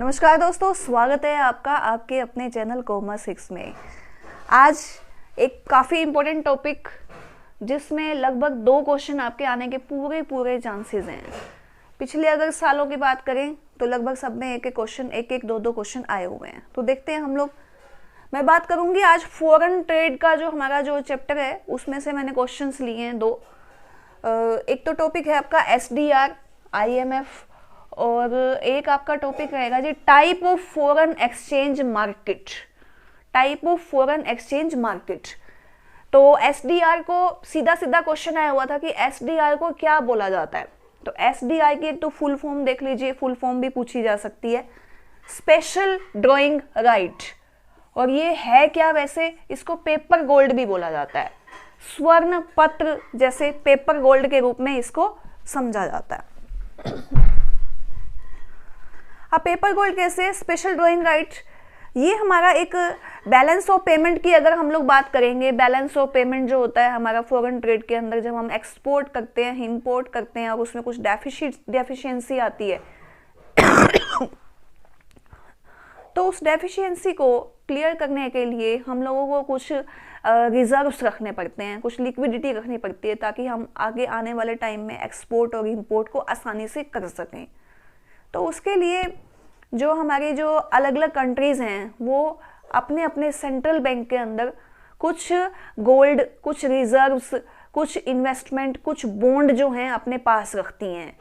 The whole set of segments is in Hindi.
नमस्कार दोस्तों, स्वागत है आपका आपके अपने चैनल कॉमर्स में। आज एक काफ़ी इम्पोर्टेंट टॉपिक जिसमें लगभग 2 क्वेश्चन आपके आने के पूरे चांसेस हैं। पिछले अगर सालों की बात करें तो लगभग सब में एक क्वेश्चन, एक दो क्वेश्चन आए हुए हैं। तो देखते हैं हम लोग। मैं बात करूंगी आज फॉरेन ट्रेड का, जो हमारा जो चैप्टर है उसमें से मैंने क्वेश्चंस लिए हैं 2। एक तो टॉपिक है आपका SDR, IMF, और एक आपका टॉपिक रहेगा जी type of foreign exchange market. Type of foreign exchange market. तो SDR को सीधा क्वेश्चन आया हुआ था कि SDR को क्या बोला जाता है। तो SDR की एक तो फुल फॉर्म देख लीजिए, फुल फॉर्म भी पूछी जा सकती है, स्पेशल ड्राइंग राइट। और ये है क्या वैसे? इसको पेपर गोल्ड भी बोला जाता है, स्वर्ण पत्र जैसे पेपर गोल्ड के रूप में इसको समझा जाता है। अब पेपर गोल्ड कैसे? स्पेशल ड्राइंग राइट, ये हमारा एक बैलेंस ऑफ पेमेंट की अगर हम लोग बात करेंगे। बैलेंस ऑफ पेमेंट जो होता है हमारा फॉरेन ट्रेड के अंदर, जब हम एक्सपोर्ट करते हैं, इंपोर्ट करते हैं और उसमें कुछ डेफिशिएंसी आती है तो उस डेफिशिएंसी को क्लियर करने के लिए हम लोगों को कुछ रिजर्व्स रखने पड़ते हैं, कुछ लिक्विडिटी रखनी पड़ती है, ताकि हम आगे आने वाले टाइम में एक्सपोर्ट और इंपोर्ट को आसानी से कर सकें। तो उसके लिए जो हमारी जो अलग अलग कंट्रीज़ हैं वो अपने अपने सेंट्रल बैंक के अंदर कुछ गोल्ड, कुछ रिजर्व्स, कुछ इन्वेस्टमेंट, कुछ बॉन्ड जो हैं अपने पास रखती हैं।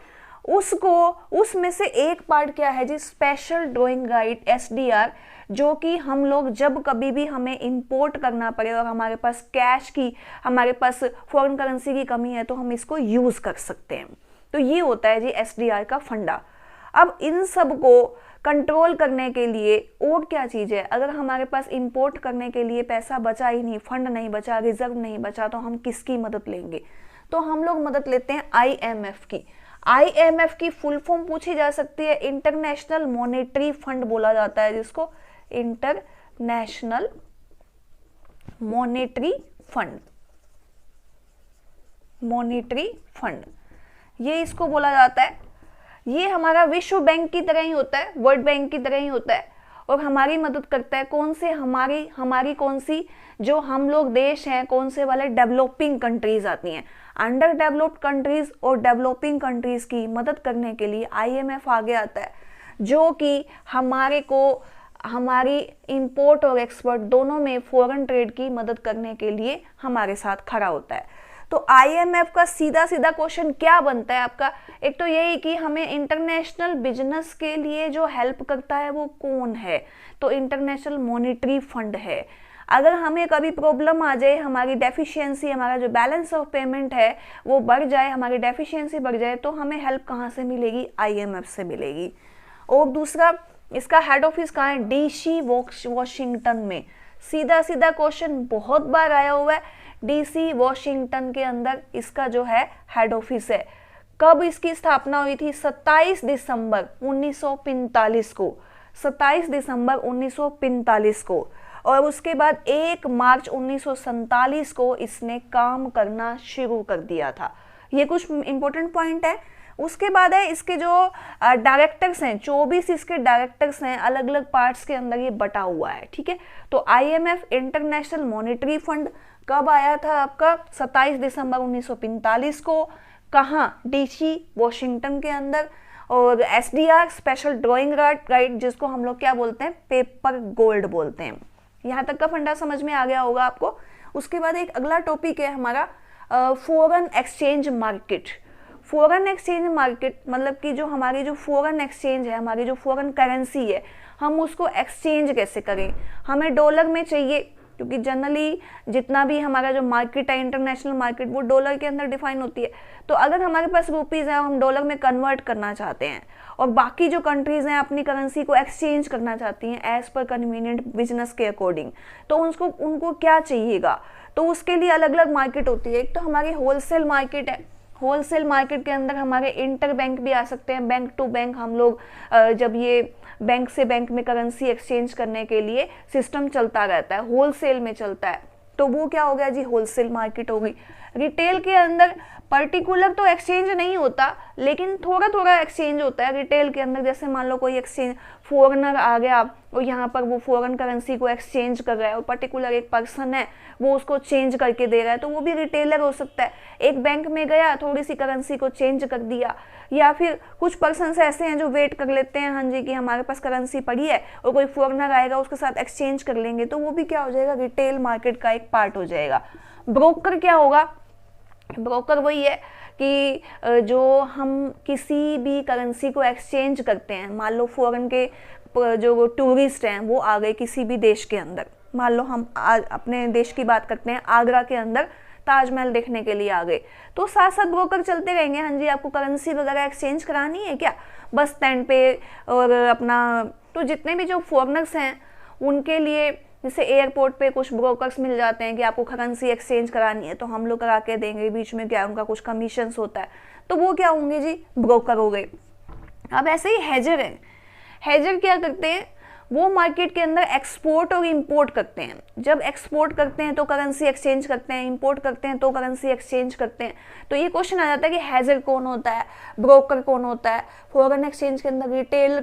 उसमें से एक पार्ट क्या है जी? स्पेशल ड्राइंग राइट SDR, जो कि हम लोग जब कभी भी हमें इंपोर्ट करना पड़े और हमारे पास कैश की, हमारे पास फॉरेन करेंसी की कमी है तो हम इसको यूज़ कर सकते हैं। तो ये होता है जी SDR का फंडा। अब इन सब को कंट्रोल करने के लिए और क्या चीज़ है? अगर हमारे पास इंपोर्ट करने के लिए पैसा बचा ही नहीं, फंड नहीं बचा, रिजर्व नहीं बचा, तो हम किसकी मदद लेंगे? तो हम लोग मदद लेते हैं IMF की। IMF की फुल फॉर्म पूछी जा सकती है, इंटरनेशनल मॉनेटरी फंड बोला जाता है जिसको, international monetary fund. Monetary fund ये इसको बोला जाता है। ये हमारा विश्व बैंक की तरह ही होता है, वर्ल्ड बैंक की तरह ही होता है, और हमारी मदद करता है। कौन से? हमारी कौन सी जो हम लोग देश हैं, कौन से वाले? डेवलपिंग कंट्रीज आती हैं। अंडर डेवलप्ड कंट्रीज और डेवलपिंग कंट्रीज की मदद करने के लिए IMF आगे आता है, जो कि हमारी इंपोर्ट और एक्सपोर्ट दोनों में फॉरेन ट्रेड की मदद करने के लिए हमारे साथ खड़ा होता है। तो IMF का सीधा क्वेश्चन क्या बनता है आपका? एक तो यही कि हमें इंटरनेशनल बिजनेस के लिए जो हेल्प करता है वो कौन है? तो इंटरनेशनल मॉनेटरी फंड है। अगर हमें कभी प्रॉब्लम आ जाए, हमारी डेफिशिएंसी, हमारा जो बैलेंस ऑफ पेमेंट है वो बढ़ जाए, हमारी डेफिशिएंसी बढ़ जाए, तो हमें हेल्प कहाँ से मिलेगी? IMF से मिलेगी। और दूसरा, इसका हेड ऑफिस कहाँ है? DC वॉशिंगटन में। सीधा क्वेश्चन बहुत बार आया हुआ है। DC वॉशिंगटन के अंदर इसका जो है हेड ऑफिस है। कब इसकी स्थापना हुई थी? 27 दिसंबर 1945 को। 27 दिसंबर 1945 को। और उसके बाद 1 मार्च 1947 को इसने काम करना शुरू कर दिया था। ये कुछ इंपॉर्टेंट पॉइंट है। उसके बाद है इसके जो डायरेक्टर्स हैं, 24 इसके डायरेक्टर्स हैं, अलग अलग पार्ट्स के अंदर ये बटा हुआ है। ठीक है, तो IMF इंटरनेशनल मॉनेटरी फंड कब आया था आपका? 27 दिसंबर 1945 को। कहाँ? DC वॉशिंगटन के अंदर। और SDR स्पेशल ड्राइंग राइट, जिसको हम लोग क्या बोलते हैं? पेपर गोल्ड बोलते हैं। यहाँ तक का फंडा समझ में आ गया होगा आपको। उसके बाद एक अगला टॉपिक है हमारा foreign exchange market. Foreign exchange market मतलब कि जो हमारी जो फॉरेन एक्सचेंज है, हमारी जो फॉरेन करेंसी है, हम उसको एक्सचेंज कैसे करें? हमें डॉलर में चाहिए, क्योंकि जनरली जितना भी हमारा जो मार्केट है, इंटरनेशनल मार्केट, वो डॉलर के अंदर डिफाइन होती है। तो अगर हमारे पास रुपीज़ है और हम डॉलर में कन्वर्ट करना चाहते हैं, और बाकी जो कंट्रीज़ हैं अपनी करेंसी को एक्सचेंज करना चाहती हैं एज पर कन्वीनियंट बिजनेस के अकॉर्डिंग, तो उनको क्या चाहिएगा? तो उसके लिए अलग अलग मार्केट होती है। एक तो हमारी होलसेल मार्केट है। होलसेल मार्केट के अंदर हमारे इंटर बैंक भी आ सकते हैं, बैंक टू बैंक। हम लोग जब ये बैंक से बैंक में करेंसी एक्सचेंज करने के लिए सिस्टम चलता रहता है, होलसेल में चलता है, तो वो क्या हो गया जी? होलसेल मार्केट हो गई। रिटेल के अंदर पर्टिकुलर तो एक्सचेंज नहीं होता, लेकिन थोड़ा थोड़ा एक्सचेंज होता है रिटेल के अंदर। जैसे मान लो कोई एक्सचेंज फॉरेनर आ गया और यहाँ पर वो फॉरेन करेंसी को एक्सचेंज कर रहा है और पर्टिकुलर एक पर्सन है वो उसको चेंज करके दे रहा है, तो वो भी रिटेलर हो सकता है। एक बैंक में गया, थोड़ी सी करेंसी को चेंज कर दिया, या फिर कुछ पर्सन ऐसे हैं जो वेट कर लेते हैं, हाँ जी कि हमारे पास करेंसी पड़ी है और कोई फॉरेनर आएगा उसके साथ एक्सचेंज कर लेंगे, तो वो भी क्या हो जाएगा, रिटेल मार्केट का एक पार्ट हो जाएगा। ब्रोकर क्या होगा, ब्रोकर वही है कि जो हम किसी भी करेंसी को एक्सचेंज करते हैं, मान लो फॉरेन के जो टूरिस्ट हैं वो आ गए किसी भी देश के अंदर, मान लो हम अपने देश की बात करते हैं, आगरा के अंदर ताजमहल देखने के लिए आ गए, तो साथ साथ ब्रोकर चलते रहेंगे, हाँ जी आपको करेंसी वगैरह एक्सचेंज करानी है क्या, बस स्टैंड पे और अपना, तो जितने भी जो फॉरेनर्स हैं उनके लिए जैसे एयरपोर्ट पे कुछ ब्रोकर्स मिल जाते हैं कि आपको करेंसी एक्सचेंज करानी है तो हम लोग करा के देंगे, बीच में क्या उनका कुछ कमीशंस होता है, तो वो क्या होंगे जी, ब्रोकर हो गए। अब ऐसे ही हेजर है, हेजर क्या करते हैं, वो मार्केट के अंदर एक्सपोर्ट और इंपोर्ट करते हैं। जब एक्सपोर्ट करते हैं तो करेंसी एक्सचेंज करते हैं, इंपोर्ट करते हैं तो करेंसी एक्सचेंज करते हैं। तो ये क्वेश्चन आ जाता है कि हेजर कौन होता है, ब्रोकर कौन होता है, फॉरेन एक्सचेंज के अंदर रिटेलर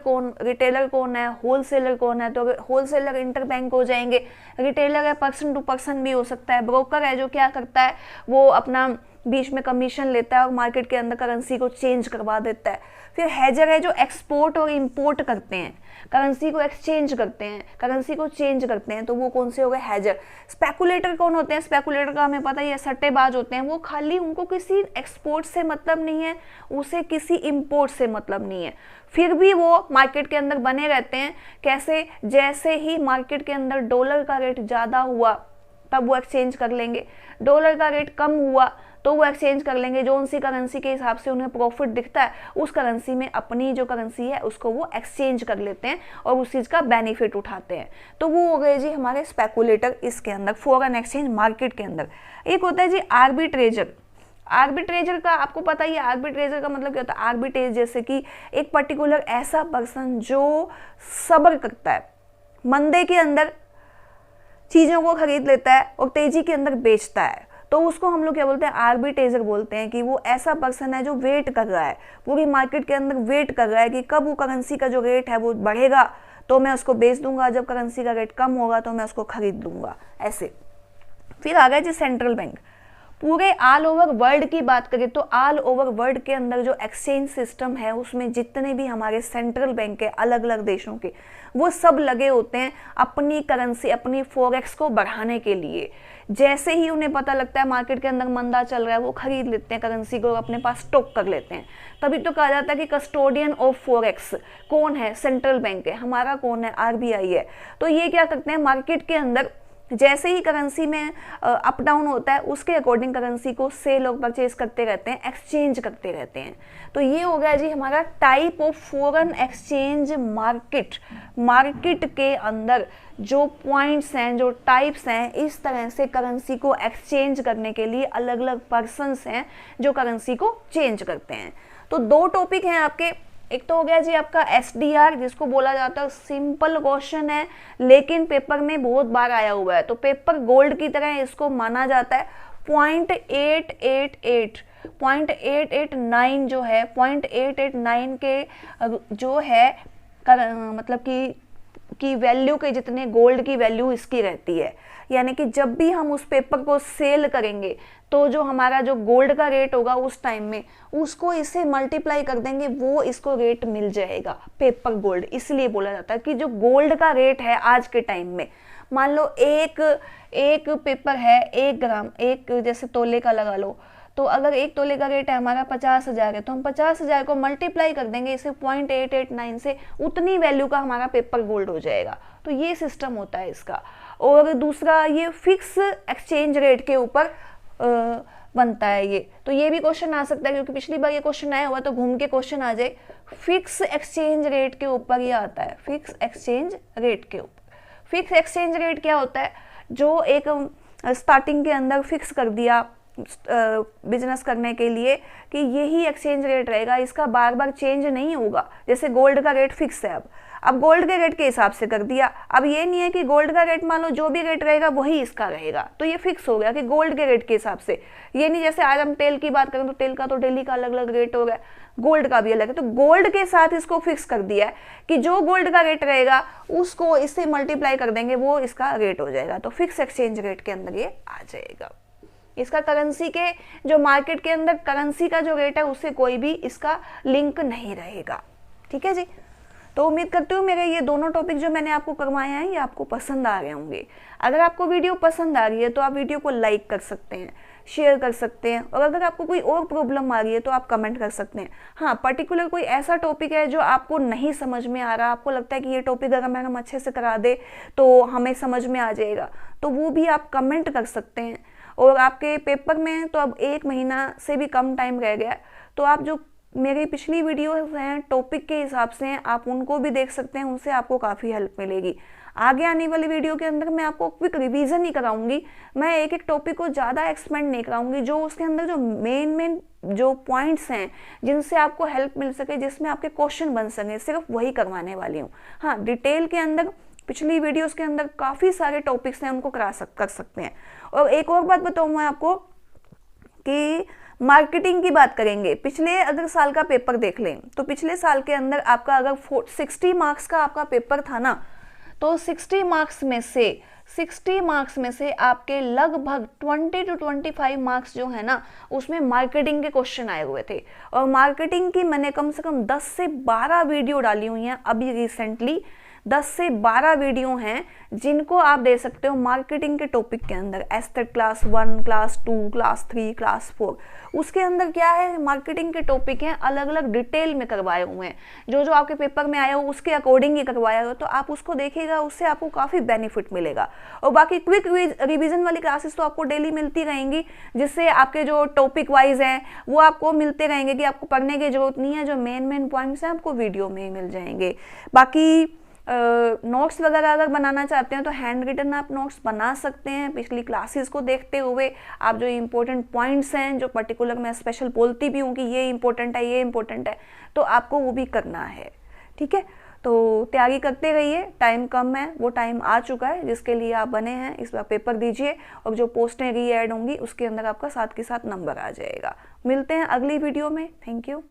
कौन है, होलसेलर कौन है। तो होलसेलर इंटरबैंक हो जाएंगे, रिटेलर है पर्सन टू पर्सन भी हो सकता है, ब्रोकर है जो क्या करता है वो अपना बीच में कमीशन लेता है और मार्केट के अंदर करेंसी को चेंज करवा देता है। फिर हेजर है जो एक्सपोर्ट और इंपोर्ट करते हैं, करेंसी को एक्सचेंज करते हैं, करेंसी को चेंज करते हैं, तो वो कौन से हो गए, हेजर। स्पेकुलेटर कौन होते हैं, स्पेकुलेटर का हमें पता ही है, सट्टेबाज होते हैं, वो खाली उनको किसी एक्सपोर्ट से मतलब नहीं है, उसे किसी इंपोर्ट से मतलब नहीं है, फिर भी वो मार्केट के अंदर बने रहते हैं। कैसे, जैसे ही मार्केट के अंदर डॉलर का रेट ज़्यादा हुआ तब वो एक्सचेंज कर लेंगे, डॉलर का रेट कम हुआ तो वो एक्सचेंज कर लेंगे, जो उनसी करेंसी के हिसाब से उन्हें प्रॉफिट दिखता है उस करेंसी में अपनी जो करेंसी है उसको वो एक्सचेंज कर लेते हैं और उस चीज़ का बेनिफिट उठाते हैं। तो वो हो गए जी हमारे स्पेकुलेटर इसके अंदर, फॉरेन एक्सचेंज मार्केट के अंदर। एक होता है जी आर्बिट्रेजर। आर्बिट्रेजर का आपको पता ही है, आर्बिट्रेजर का मतलब क्या होता है, आर्बिट्रेज जैसे कि एक पर्टिकुलर ऐसा पर्सन जो सब्र करता है, मंदे के अंदर चीज़ों को खरीद लेता है और तेजी के अंदर बेचता है, तो उसको हम लोग क्या बोलते हैं, आर्बिट्रेजर बोलते हैं। कि वो ऐसा पर्सन है जो वेट कर रहा है, पूरी मार्केट के अंदर वेट कर रहा है कि कब वो करेंसी का जो रेट है वो बढ़ेगा तो मैं उसको बेच दूंगा, जब करेंसी का रेट कम होगा तो मैं उसको खरीद लूंगा, ऐसे। फिर आ गया जी सेंट्रल बैंक। पूरे ऑल ओवर वर्ल्ड की बात करें तो ऑल ओवर वर्ल्ड के अंदर जो एक्सचेंज सिस्टम है उसमें जितने भी हमारे सेंट्रल बैंक है अलग अलग देशों के, वो सब लगे होते हैं अपनी करेंसी, अपनी फॉरेक्स को बढ़ाने के लिए। जैसे ही उन्हें पता लगता है मार्केट के अंदर मंदा चल रहा है वो खरीद लेते हैं करेंसी को, अपने पास स्टॉक कर लेते हैं। तभी तो कहा जाता है कि कस्टोडियन ऑफ फॉरेक्स कौन है, सेंट्रल बैंक है, हमारा कौन है, आरबीआई है। तो ये क्या करते हैं, मार्केट के अंदर जैसे ही करेंसी में अप डाउन होता है उसके अकॉर्डिंग करेंसी को सेल और परचेज करते रहते हैं, एक्सचेंज करते रहते हैं। तो ये हो गया जी हमारा type of foreign exchange market. Market के अंदर जो पॉइंट्स हैं, जो टाइप्स हैं, इस तरह से करेंसी को एक्सचेंज करने के लिए अलग अलग पर्सन्स हैं जो करेंसी को चेंज करते हैं। तो दो टॉपिक हैं आपके, एक तो हो गया जी आपका एसडीआर जिसको बोला जाता है सिंपल क्वेश्चन है लेकिन पेपर में बहुत बार आया हुआ है, तो पेपर गोल्ड की तरह इसको माना जाता है। 0.889 जो है, 0.889 के जो है मतलब कि वैल्यू के जितने गोल्ड की वैल्यू इसकी रहती है। यानी कि जब भी हम उस पेपर को सेल करेंगे तो जो हमारा जो गोल्ड का रेट होगा उस टाइम में उसको इससे मल्टीप्लाई कर देंगे, वो इसको रेट मिल जाएगा पेपर गोल्ड। इसलिए बोला जाता है कि जो गोल्ड का रेट है आज के टाइम में, मान लो एक पेपर है 1 ग्राम, एक जैसे तोले का लगा लो, तो अगर 1 तोले का रेट है हमारा 50,000 है तो हम 50,000 को मल्टीप्लाई कर देंगे इसे 0.889 से, उतनी वैल्यू का हमारा पेपर गोल्ड हो जाएगा। तो ये सिस्टम होता है इसका। और दूसरा ये फिक्स एक्सचेंज रेट के ऊपर बनता है ये, तो ये भी क्वेश्चन आ सकता है क्योंकि पिछली बार ये क्वेश्चन आया हुआ तो घूम के क्वेश्चन आ जाए। फिक्स एक्सचेंज रेट के ऊपर ये आता है, फिक्स एक्सचेंज रेट के ऊपर। फिक्स एक्सचेंज रेट क्या होता है, जो एक स्टार्टिंग के अंदर फिक्स कर दिया बिजनेस करने के लिए कि यही एक्सचेंज रेट रहेगा, इसका बार बार चेंज नहीं होगा। जैसे गोल्ड का रेट फिक्स है, अब गोल्ड के रेट के हिसाब से कर दिया। अब ये नहीं है कि गोल्ड का रेट मान लो जो भी रेट रहेगा वही इसका रहेगा, तो ये फिक्स हो गया कि गोल्ड के रेट के हिसाब से। ये नहीं जैसे आज हम तेल की बात करें तो तेल का तो डेली का अलग अलग रेट हो गया, गोल्ड का भी अलग है, तो गोल्ड के साथ इसको फिक्स कर दिया है कि जो गोल्ड का रेट रहेगा उसको इससे मल्टीप्लाई कर देंगे, वो इसका रेट हो जाएगा। तो फिक्स एक्सचेंज रेट के अंदर ये आ जाएगा। इसका करेंसी के जो मार्केट के अंदर करेंसी का जो रेट है उससे कोई भी इसका लिंक नहीं रहेगा। ठीक है जी। तो उम्मीद करती हूँ मेरे ये दोनों टॉपिक जो मैंने आपको करवाए हैं ये आपको पसंद आ रहे होंगे। अगर आपको वीडियो पसंद आ रही है तो आप वीडियो को लाइक कर सकते हैं, शेयर कर सकते हैं, और अगर आपको कोई और प्रॉब्लम आ रही है तो आप कमेंट कर सकते हैं। हाँ, पर्टिकुलर कोई ऐसा टॉपिक है जो आपको नहीं समझ में आ रहा, आपको लगता है कि ये टॉपिक अगर मैम अच्छे से करा दे तो हमें समझ में आ जाएगा, तो वो भी आप कमेंट कर सकते हैं। और आपके पेपर में तो अब 1 महीना से भी कम टाइम रह गया, तो आप जो मेरी पिछली वीडियो हैं टॉपिक के हिसाब से हैं, आप उनको भी देख सकते हैं, उनसे आपको काफ़ी हेल्प मिलेगी। आगे आने वाली वीडियो के अंदर मैं आपको क्विक रिवीजन ही कराऊंगी, मैं एक एक टॉपिक को ज़्यादा एक्सपेंड नहीं कराऊंगी, जो उसके अंदर जो मेन जो पॉइंट्स हैं जिनसे आपको हेल्प मिल सके, जिसमें आपके क्वेश्चन बन सके, सिर्फ वही करवाने वाली हूँ। हाँ, डिटेल के अंदर पिछली वीडियोस के अंदर काफ़ी सारे टॉपिक्स हैं, उनको कर सकते हैं। और एक और बात बताऊँ मैं आपको कि मार्केटिंग की बात करेंगे, पिछले अगर साल का पेपर देख लें तो पिछले साल के अंदर आपका अगर 60 मार्क्स का आपका पेपर था ना, तो 60 मार्क्स में से आपके लगभग 20 to 25 मार्क्स जो है ना उसमें मार्केटिंग के क्वेश्चन आए हुए थे। और मार्केटिंग की मैंने कम से कम 10 से 12 वीडियो डाली हुई हैं अभी रिसेंटली। 10 से 12 वीडियो हैं जिनको आप दे सकते हो मार्केटिंग के टॉपिक के अंदर, estate class 1, class 2, class 3, class 4। उसके अंदर क्या है, मार्केटिंग के टॉपिक हैं, अलग अलग डिटेल में करवाए हुए हैं, जो जो आपके पेपर में आया हो उसके अकॉर्डिंग ही करवाया हो, तो आप उसको देखिएगा, उससे आपको काफ़ी बेनिफिट मिलेगा। और बाकी क्विक रिवीजन वाली क्लासेस तो आपको डेली मिलती रहेंगी, जिससे आपके जो टॉपिक वाइज हैं वो आपको मिलते रहेंगे कि आपको पढ़ने की जरूरत नहीं है, जो मेन पॉइंट्स हैं आपको वीडियो में ही मिल जाएंगे। बाकी नोट्स वगैरह अगर बनाना चाहते हैं तो हैंड रिटन आप नोट्स बना सकते हैं, पिछली क्लासेस को देखते हुए आप जो इम्पोर्टेंट पॉइंट्स हैं, जो पर्टिकुलर मैं स्पेशल बोलती भी हूँ कि ये इंपॉर्टेंट है, ये इंपॉर्टेंट है, तो आपको वो भी करना है। ठीक है, तो तैयारी करते रहिए, टाइम कम है, वो टाइम आ चुका है जिसके लिए आप बने हैं। इस बार पेपर दीजिए और जो पोस्टें री ऐड होंगी उसके अंदर आपका साथ के साथ नंबर आ जाएगा। मिलते हैं अगली वीडियो में। Thank you.